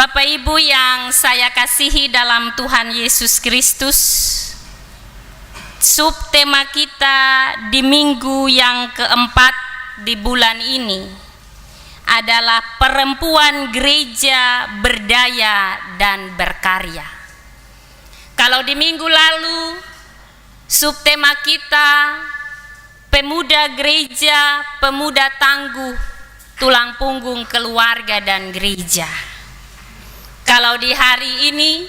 Bapak Ibu yang saya kasihi dalam Tuhan Yesus Kristus, subtema kita di minggu yang keempat di bulan ini adalah perempuan gereja berdaya dan berkarya. Kalau di minggu lalu subtema kita pemuda gereja, pemuda tangguh, tulang punggung keluarga dan gereja. Kalau di hari ini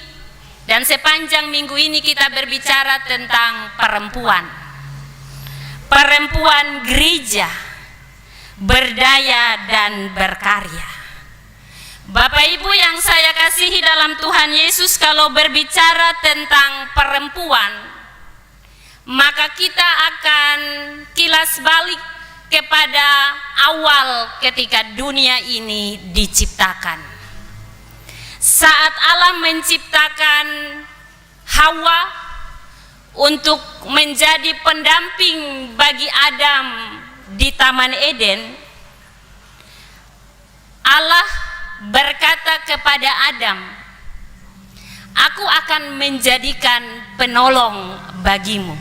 dan sepanjang minggu ini kita berbicara tentang perempuan gereja berdaya dan berkarya. Bapak Ibu yang saya kasihi dalam Tuhan Yesus, kalau berbicara tentang perempuan, maka kita akan kilas balik kepada awal ketika dunia ini diciptakan. Saat Allah menciptakan Hawa untuk menjadi pendamping bagi Adam di Taman Eden, Allah berkata kepada Adam, "Aku akan menjadikan penolong bagimu."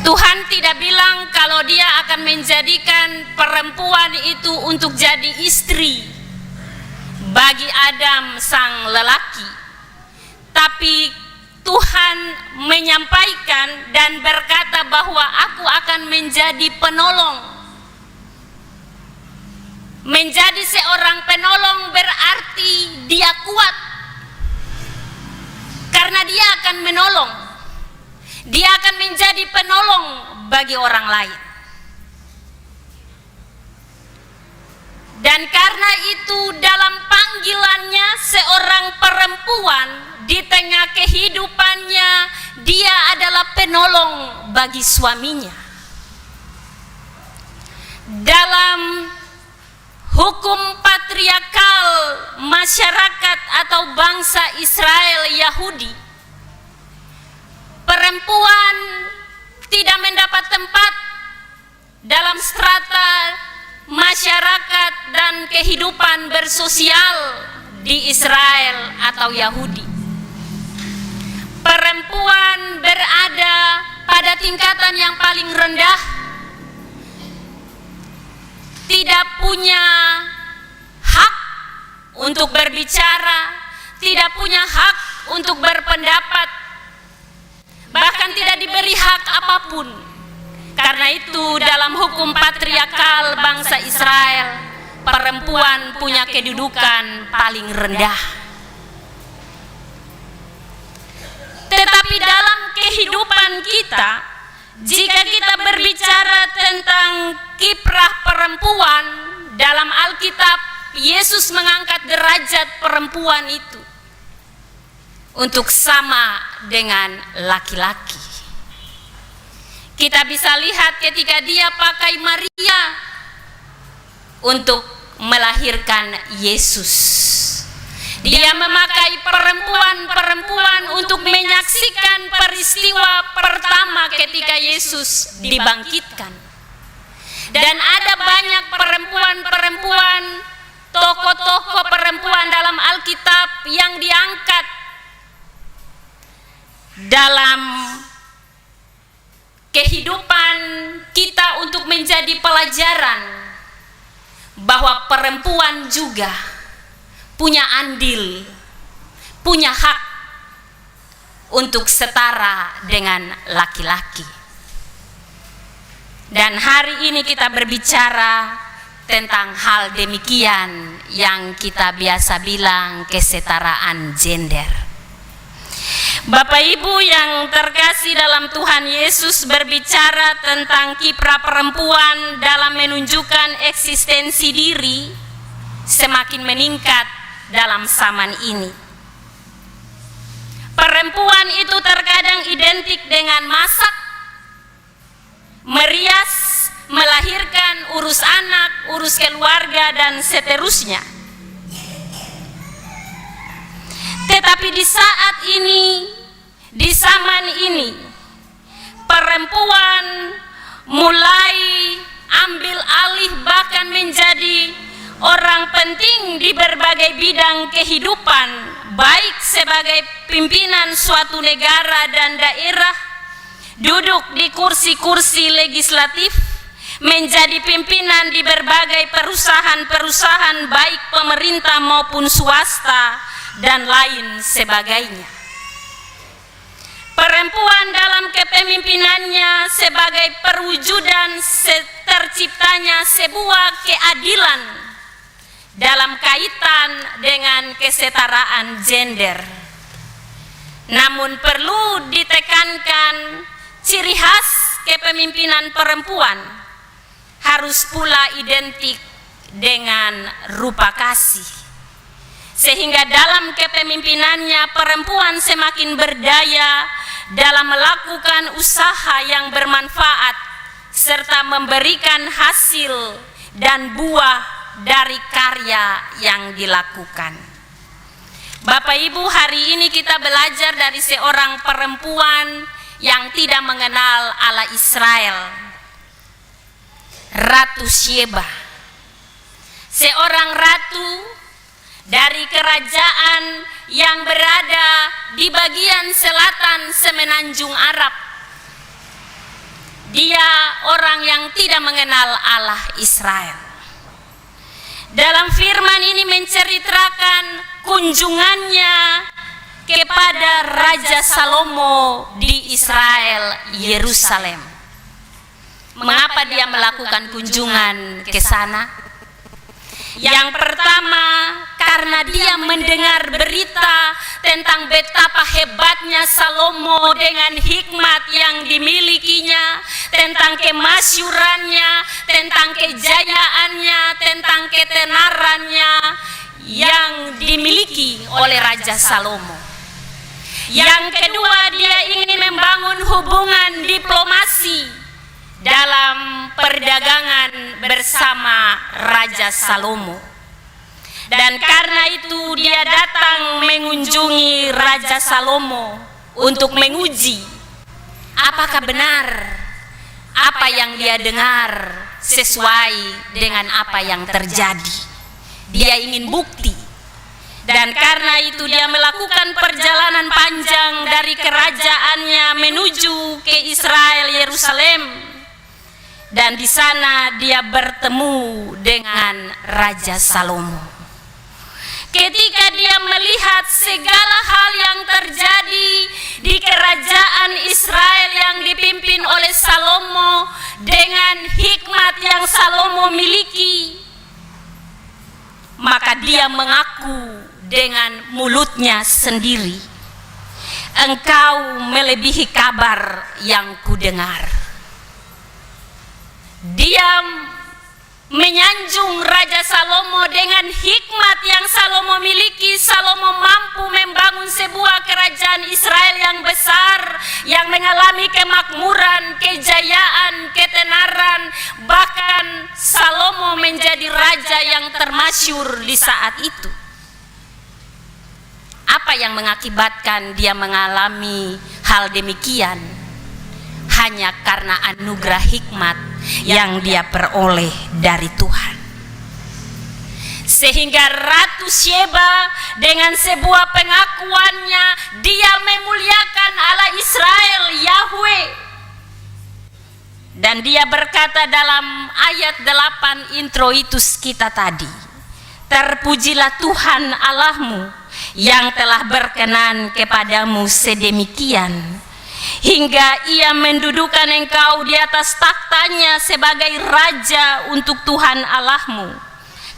Tuhan tidak bilang kalau Dia akan menjadikan perempuan itu untuk jadi istri bagi Adam sang lelaki, tapi Tuhan menyampaikan dan berkata bahwa aku akan menjadi penolong. Menjadi seorang penolong berarti dia kuat, karena dia akan menolong. Dia akan menjadi penolong bagi orang lain. Dan karena itu dalam panggilannya seorang perempuan di tengah kehidupannya, dia adalah penolong bagi suaminya. Dalam hukum patriarkal masyarakat atau bangsa Israel Yahudi, perempuan tidak mendapat tempat dalam strata masyarakat dan kehidupan bersosial di Israel atau Yahudi. Perempuan berada pada tingkatan yang paling rendah, tidak punya hak untuk berbicara, tidak punya hak untuk berpendapat, bahkan tidak diberi hak apapun. Karena itu dalam hukum patriarkal bangsa Israel, perempuan punya kedudukan paling rendah. Tetapi dalam kehidupan kita, jika kita berbicara tentang kiprah perempuan, dalam Alkitab Yesus mengangkat derajat perempuan itu untuk sama dengan laki-laki. Kita bisa lihat ketika dia pakai Maria untuk melahirkan Yesus. Dia memakai perempuan untuk menyaksikan peristiwa pertama ketika Yesus dibangkitkan. Dan ada banyak perempuan, tokoh-tokoh perempuan dalam Alkitab yang diangkat dalam kehidupan kita untuk menjadi pelajaran bahwa perempuan juga punya andil, punya hak untuk setara dengan laki-laki. Dan hari ini kita berbicara tentang hal demikian yang kita biasa bilang kesetaraan gender. Bapak Ibu yang terkasih dalam Tuhan Yesus, berbicara tentang kiprah perempuan dalam menunjukkan eksistensi diri semakin meningkat dalam zaman ini. Perempuan itu terkadang identik dengan masak, merias, melahirkan, urus anak, urus keluarga, dan seterusnya. Tetapi di saat ini, di zaman ini, perempuan mulai ambil alih bahkan menjadi orang penting di berbagai bidang kehidupan, baik sebagai pimpinan suatu negara dan daerah, duduk di kursi-kursi legislatif, menjadi pimpinan di berbagai perusahaan-perusahaan baik pemerintah maupun swasta, dan lain sebagainya. Perempuan dalam kepemimpinannya sebagai perwujudan terciptanya sebuah keadilan dalam kaitan dengan kesetaraan gender. Namun perlu ditekankan, ciri khas kepemimpinan perempuan harus pula identik dengan rupa kasih, sehingga dalam kepemimpinannya perempuan semakin berdaya dalam melakukan usaha yang bermanfaat serta memberikan hasil dan buah dari karya yang dilakukan. Bapak Ibu, hari ini kita belajar dari seorang perempuan yang tidak mengenal Allah Israel, Ratu Sheba, seorang ratu dari kerajaan yang berada di bagian selatan semenanjung Arab. Dia orang yang tidak mengenal Allah Israel. Dalam firman ini menceritakan kunjungannya kepada Raja Salomo di Israel, Yerusalem. Mengapa dia melakukan kunjungan ke sana? Yang pertama, karena dia mendengar berita tentang betapa hebatnya Salomo dengan hikmat yang dimilikinya, tentang kemasyurannya, tentang kejayaannya, tentang ketenarannya yang dimiliki oleh Raja Salomo. Yang kedua, dia ingin membangun hubungan diplomasi dalam perdagangan bersama Raja Salomo. Dan karena itu dia datang mengunjungi Raja Salomo untuk menguji apakah benar apa yang dia dengar sesuai dengan apa yang terjadi. Dia ingin bukti. Dan karena itu dia melakukan perjalanan panjang dari kerajaannya menuju ke Israel, Yerusalem. Dan di sana dia bertemu dengan Raja Salomo. Ketika dia melihat segala hal yang terjadi di kerajaan Israel yang dipimpin oleh Salomo dengan hikmat yang Salomo miliki, maka dia mengaku dengan mulutnya sendiri, "Engkau melebihi kabar yang kudengar." Dia menyanjung Raja Salomo dengan hikmat yang Salomo miliki. Salomo mampu membangun sebuah kerajaan Israel yang besar, yang mengalami kemakmuran, kejayaan, ketenaran. Bahkan Salomo menjadi raja yang termasyhur di saat itu. Apa yang mengakibatkan dia mengalami hal demikian? Hanya karena anugerah hikmat yang dia peroleh dari Tuhan. Sehingga Ratu Sheba dengan sebuah pengakuannya, dia memuliakan Allah Israel, Yahweh. Dan dia berkata dalam ayat 8 intro itu kita tadi, "Terpujilah Tuhan Allahmu yang telah berkenan kepadamu sedemikian, hingga ia mendudukan engkau di atas taktanya sebagai raja untuk Tuhan Allahmu.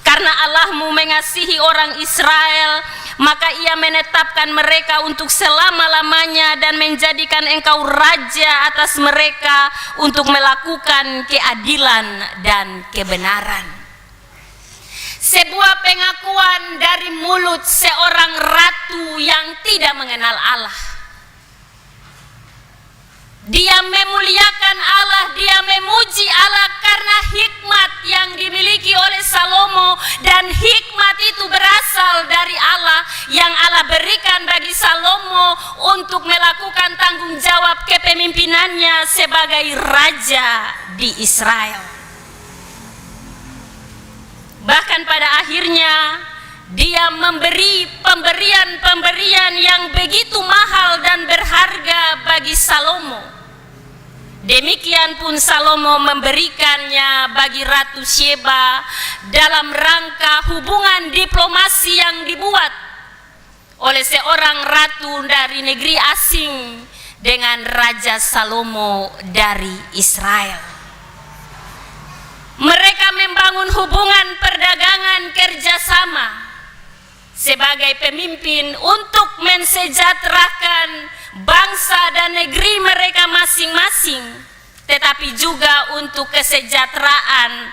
Karena Allahmu mengasihi orang Israel, maka ia menetapkan mereka untuk selama-lamanya dan menjadikan engkau raja atas mereka untuk melakukan keadilan dan kebenaran." Sebuah pengakuan dari mulut seorang ratu yang tidak mengenal Allah. Dia memuliakan Allah, dia memuji Allah karena hikmat yang dimiliki oleh Salomo, dan hikmat itu berasal dari Allah yang Allah berikan bagi Salomo untuk melakukan tanggung jawab kepemimpinannya sebagai raja di Israel. Bahkan dan pada akhirnya dia memberi pemberian yang begitu mahal dan berharga bagi Salomo. Demikian pun Salomo memberikannya bagi Ratu Sheba dalam rangka hubungan diplomasi yang dibuat oleh seorang ratu dari negeri asing dengan Raja Salomo dari Israel. Mereka membangun hubungan perdagangan kerjasama sebagai pemimpin untuk mensejahterakan bangsa dan negeri mereka masing-masing, tetapi juga untuk kesejahteraan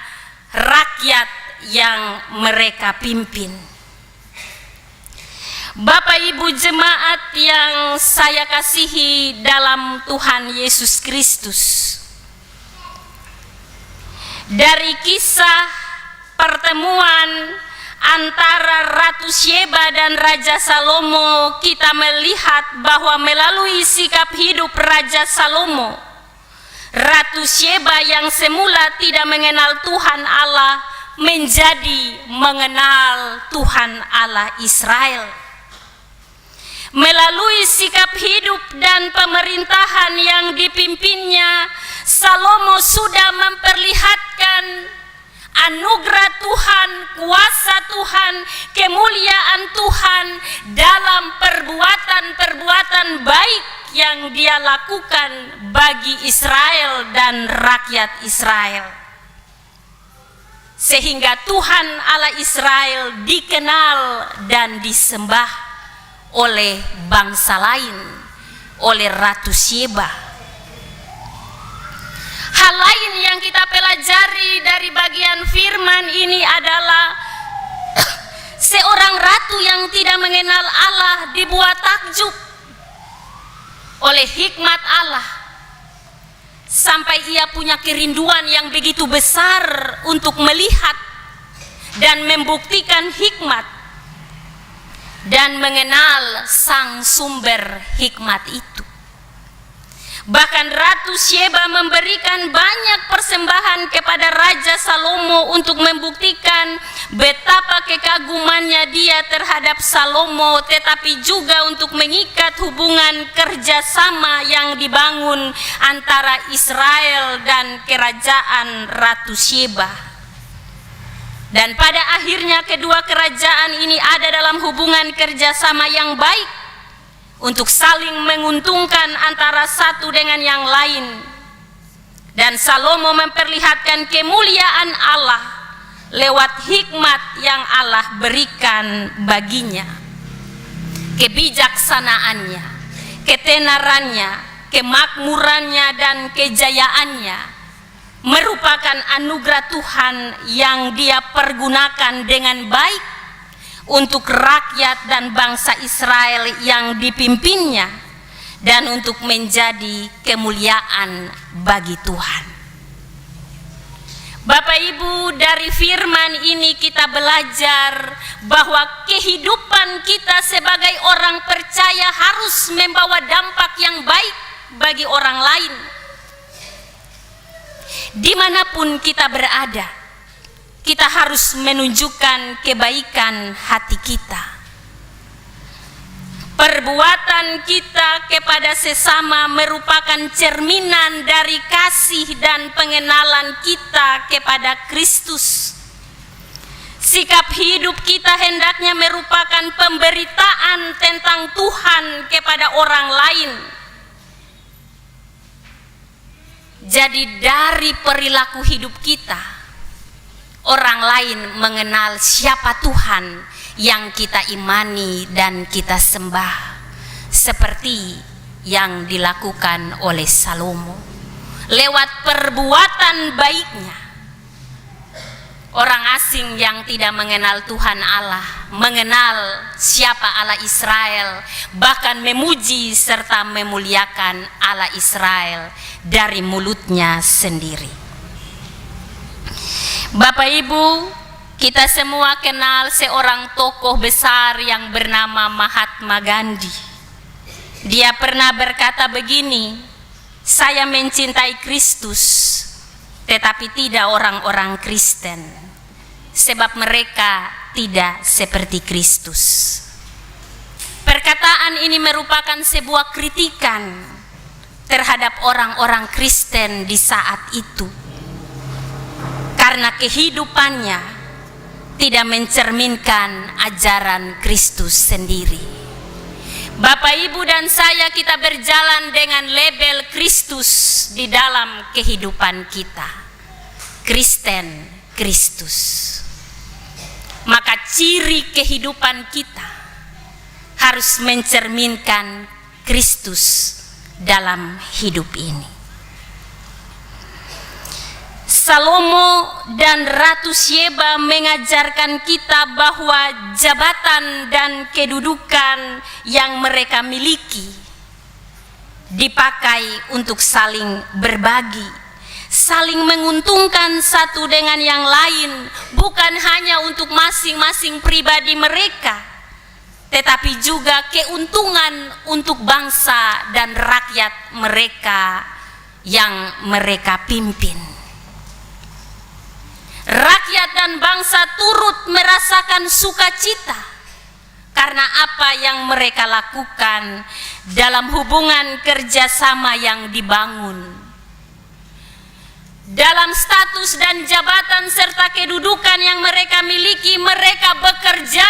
rakyat yang mereka pimpin. Bapak Ibu jemaat yang saya kasihi dalam Tuhan Yesus Kristus, dari kisah pertemuan antara Ratu Sheba dan Raja Salomo, kita melihat bahwa melalui sikap hidup Raja Salomo, Ratu Sheba yang semula tidak mengenal Tuhan Allah menjadi mengenal Tuhan Allah Israel. Melalui sikap hidup dan pemerintahan yang dipimpinnya, Salomo sudah memperlihatkan anugerah Tuhan, kuasa Tuhan, kemuliaan Tuhan dalam perbuatan-perbuatan baik yang dia lakukan bagi Israel dan rakyat Israel. Sehingga Tuhan Allah Israel dikenal dan disembah oleh bangsa lain, oleh Ratu Sheba. Hal lain yang kita pelajari dari bagian firman ini adalah seorang ratu yang tidak mengenal Allah dibuat takjub oleh hikmat Allah, sampai ia punya kerinduan yang begitu besar untuk melihat dan membuktikan hikmat dan mengenal sang sumber hikmat itu. Bahkan Ratu Sheba memberikan banyak persembahan kepada Raja Salomo untuk membuktikan betapa kekagumannya dia terhadap Salomo, tetapi juga untuk mengikat hubungan kerjasama yang dibangun antara Israel dan kerajaan Ratu Sheba. Dan pada akhirnya kedua kerajaan ini ada dalam hubungan kerjasama yang baik untuk saling menguntungkan antara satu dengan yang lain. Dan Salomo memperlihatkan kemuliaan Allah lewat hikmat yang Allah berikan baginya. Kebijaksanaannya, ketenarannya, kemakmurannya, dan kejayaannya merupakan anugerah Tuhan yang dia pergunakan dengan baik untuk rakyat dan bangsa Israel yang dipimpinnya dan untuk menjadi kemuliaan bagi Tuhan. Bapak Ibu, dari firman ini kita belajar bahwa kehidupan kita sebagai orang percaya harus membawa dampak yang baik bagi orang lain. Dimanapun kita berada, kita harus menunjukkan kebaikan hati kita. Perbuatan kita kepada sesama merupakan cerminan dari kasih dan pengenalan kita kepada Kristus. Sikap hidup kita hendaknya merupakan pemberitaan tentang Tuhan kepada orang lain. Jadi dari perilaku hidup kita, orang lain mengenal siapa Tuhan yang kita imani dan kita sembah, seperti yang dilakukan oleh Salomo. Lewat perbuatan baiknya, orang asing yang tidak mengenal Tuhan Allah mengenal siapa Allah Israel, bahkan memuji serta memuliakan Allah Israel dari mulutnya sendiri. Bapak Ibu, kita semua kenal seorang tokoh besar yang bernama Mahatma Gandhi. Dia pernah berkata begini, "Saya mencintai Kristus, tetapi tidak orang-orang Kristen. sebab mereka tidak seperti Kristus. Perkataan ini merupakan sebuah kritikan terhadap orang-orang Kristen di saat itu, karena kehidupannya tidak mencerminkan ajaran Kristus sendiri. Bapak, Ibu, dan saya, kita berjalan dengan label Kristus di dalam kehidupan kita. Kristen Kristus. Maka ciri kehidupan kita harus mencerminkan Kristus dalam hidup ini. Salomo dan Ratu Syeba mengajarkan kita bahwa jabatan dan kedudukan yang mereka miliki dipakai untuk saling berbagi, saling menguntungkan satu dengan yang lain, bukan hanya untuk masing-masing pribadi mereka, tetapi juga keuntungan untuk bangsa dan rakyat mereka yang mereka pimpin. Rakyat dan bangsa turut merasakan sukacita karena apa yang mereka lakukan dalam hubungan kerjasama yang dibangun. Dalam status dan jabatan serta kedudukan yang mereka miliki, mereka bekerja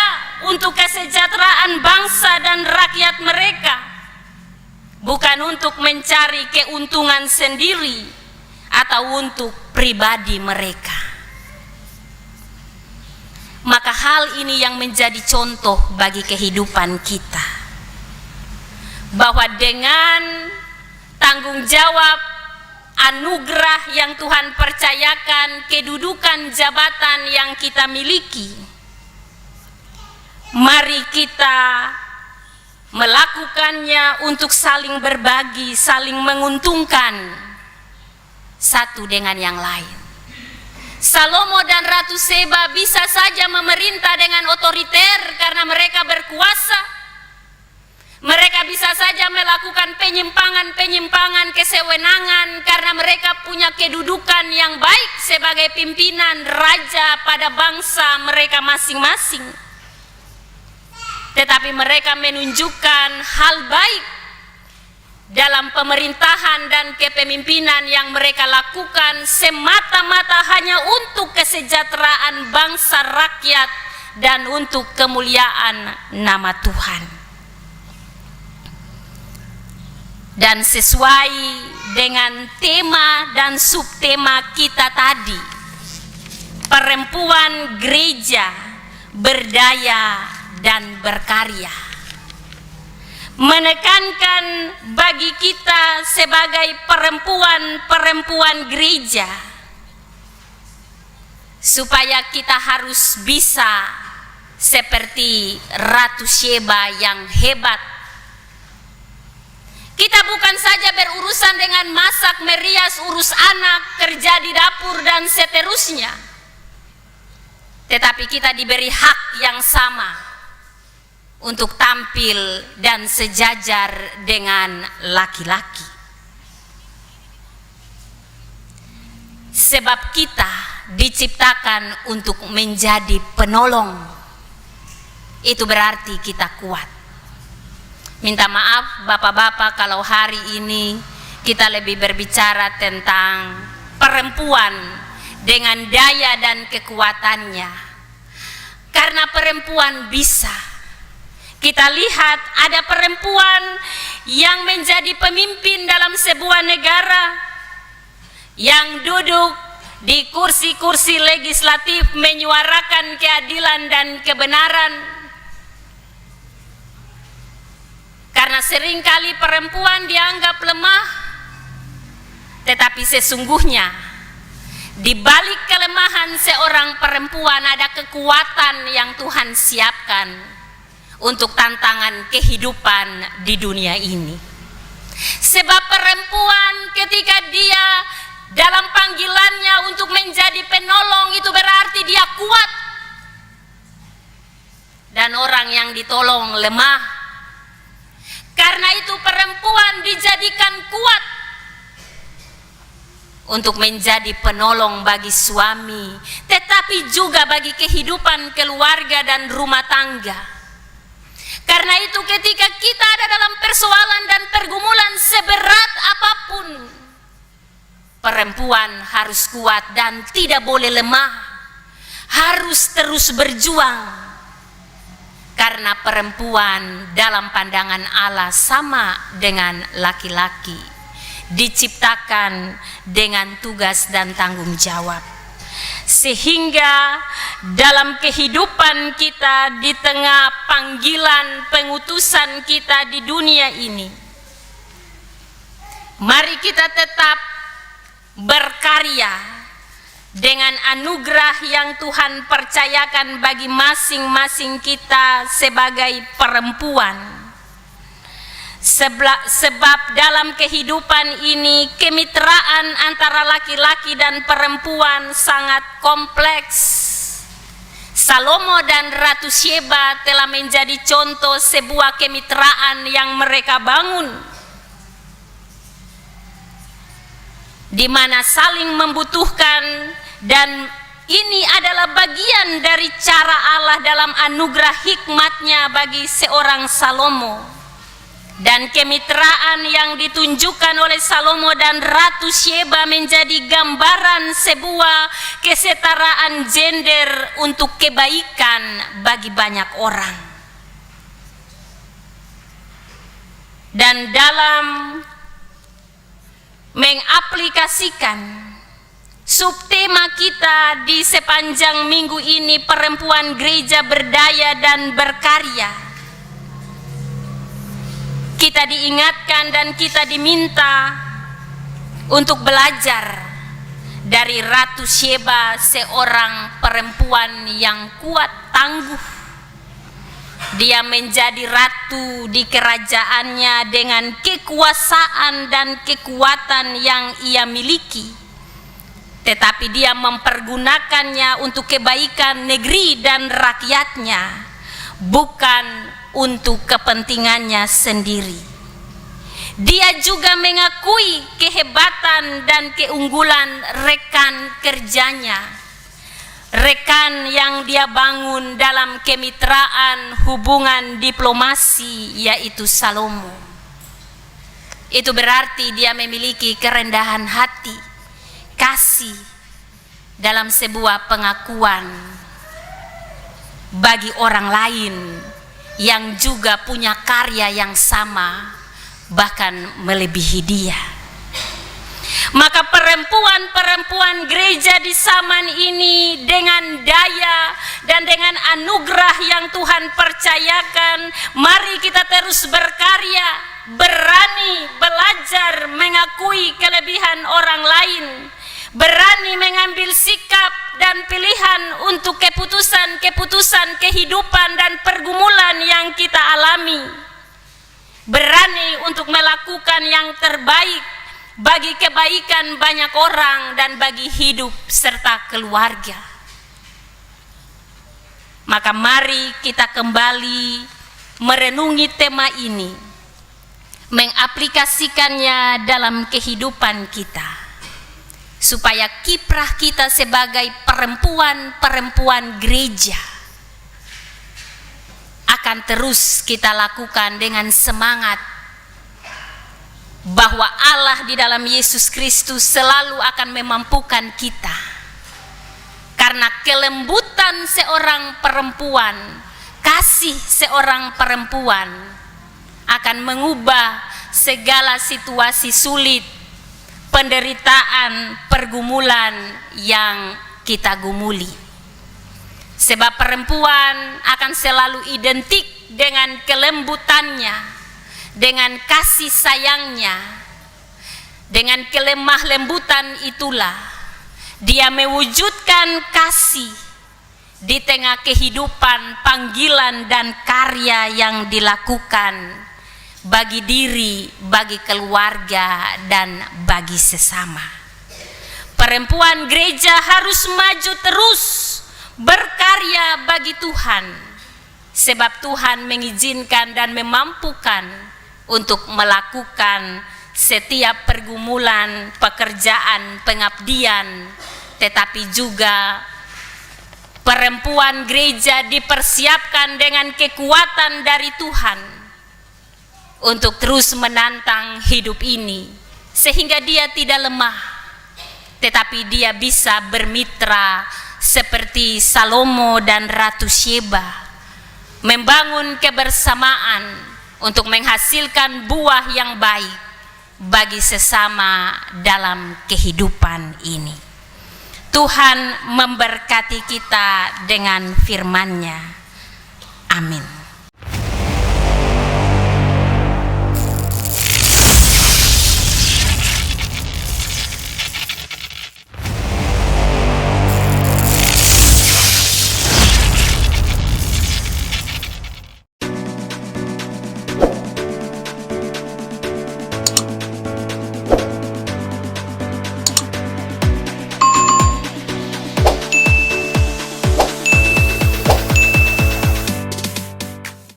untuk kesejahteraan bangsa dan rakyat mereka, bukan untuk mencari keuntungan sendiri atau untuk pribadi mereka. Maka hal ini yang menjadi contoh bagi kehidupan kita, bahwa dengan tanggung jawab anugerah yang Tuhan percayakan, kedudukan jabatan yang kita miliki, mari kita melakukannya untuk saling berbagi, saling menguntungkan satu dengan yang lain. Salomo dan Ratu Syeba bisa saja memerintah dengan otoriter karena mereka berkuasa. Mereka bisa saja melakukan penyimpangan-penyimpangan kesewenangan karena mereka punya kedudukan yang baik sebagai pimpinan raja pada bangsa mereka masing-masing. Tetapi mereka menunjukkan hal baik dalam pemerintahan dan kepemimpinan yang mereka lakukan semata-mata hanya untuk kesejahteraan bangsa rakyat dan untuk kemuliaan nama Tuhan. Dan sesuai dengan tema dan subtema kita tadi, perempuan gereja berdaya dan berkarya, menekankan bagi kita sebagai perempuan-perempuan gereja supaya kita harus bisa seperti Ratu Syeba yang hebat. Kita bukan saja berurusan dengan masak, merias, urus anak, kerja di dapur dan seterusnya, tetapi kita diberi hak yang sama untuk tampil dan sejajar dengan laki-laki. Sebab kita diciptakan untuk menjadi penolong. Itu berarti kita kuat. Minta maaf bapak-bapak kalau hari ini kita lebih berbicara tentang perempuan dengan daya dan kekuatannya. Karena perempuan bisa. Kita lihat ada perempuan yang menjadi pemimpin dalam sebuah negara, yang duduk di kursi-kursi legislatif menyuarakan keadilan dan kebenaran. Karena seringkali perempuan dianggap lemah, tetapi sesungguhnya di balik kelemahan seorang perempuan ada kekuatan yang Tuhan siapkan untuk tantangan kehidupan di dunia ini. Sebab perempuan ketika dia dalam panggilannya untuk menjadi penolong, itu berarti dia kuat. Dan orang yang ditolong lemah. Karena itu perempuan dijadikan kuat. untuk menjadi penolong bagi suami, tetapi juga bagi kehidupan keluarga dan rumah tangga. Karena itu ketika kita ada dalam persoalan dan pergumulan seberat apapun, perempuan harus kuat dan tidak boleh lemah, harus terus berjuang. Karena perempuan dalam pandangan Allah sama dengan laki-laki, diciptakan dengan tugas dan tanggung jawab. Sehingga dalam kehidupan kita di tengah panggilan pengutusan kita di dunia ini, mari kita tetap berkarya dengan anugerah yang Tuhan percayakan bagi masing-masing kita sebagai perempuan. Sebab dalam kehidupan ini kemitraan antara laki-laki dan perempuan sangat kompleks. Salomo dan Ratu Sheba telah menjadi contoh sebuah kemitraan yang mereka bangun, di mana saling membutuhkan, dan ini adalah bagian dari cara Allah dalam anugerah hikmatnya bagi seorang Salomo. Dan kemitraan yang ditunjukkan oleh Salomo dan Ratu Sheba menjadi gambaran sebuah kesetaraan gender untuk kebaikan bagi banyak orang. Dan dalam mengaplikasikan subtema kita di sepanjang minggu ini, perempuan gereja berdaya dan berkarya, kita diingatkan dan kita diminta untuk belajar dari Ratu Sheba, seorang perempuan yang kuat tangguh. Dia menjadi ratu di kerajaannya dengan kekuasaan dan kekuatan yang ia miliki, tetapi dia mempergunakannya untuk kebaikan negeri dan rakyatnya, bukan untuk kepentingannya sendiri. Dia juga mengakui kehebatan dan keunggulan rekan kerjanya, rekan yang dia bangun dalam kemitraan hubungan diplomasi, yaitu Salomo. Itu berarti dia memiliki kerendahan hati, kasih dalam sebuah pengakuan bagi orang lain yang juga punya karya yang sama, bahkan melebihi dia. Maka perempuan-perempuan gereja di zaman ini dengan daya dan dengan anugerah yang Tuhan percayakan, mari kita terus berkarya, berani belajar mengakui kelebihan orang lain, berani mengambil sikap dan pilihan untuk keputusan kehidupan dan pergumulan yang kita alami, berani untuk melakukan yang terbaik bagi kebaikan banyak orang dan bagi hidup serta keluarga. Maka mari kita kembali merenungi tema ini, mengaplikasikannya dalam kehidupan kita, supaya kiprah kita sebagai perempuan-perempuan gereja akan terus kita lakukan dengan semangat bahwa Allah di dalam Yesus Kristus selalu akan memampukan kita. Karena kelembutan seorang perempuan, kasih seorang perempuan akan mengubah segala situasi sulit, penderitaan, pergumulan yang kita gumuli. Sebab perempuan akan selalu identik dengan kelembutannya, dengan kasih sayangnya. Dengan kelemah lembutan itulah dia mewujudkan kasih di tengah kehidupan, panggilan dan karya yang dilakukan bagi diri, bagi keluarga, dan bagi sesama. Perempuan gereja harus maju terus berkarya bagi Tuhan, sebab Tuhan mengizinkan dan memampukan untuk melakukan setiap pergumulan, pekerjaan, pengabdian, tetapi juga perempuan gereja dipersiapkan dengan kekuatan dari Tuhan untuk terus menantang hidup ini, sehingga dia tidak lemah, tetapi dia bisa bermitra seperti Salomo dan Ratu Sheba, membangun kebersamaan untuk menghasilkan buah yang baik bagi sesama dalam kehidupan ini. Tuhan memberkati kita dengan firman-Nya.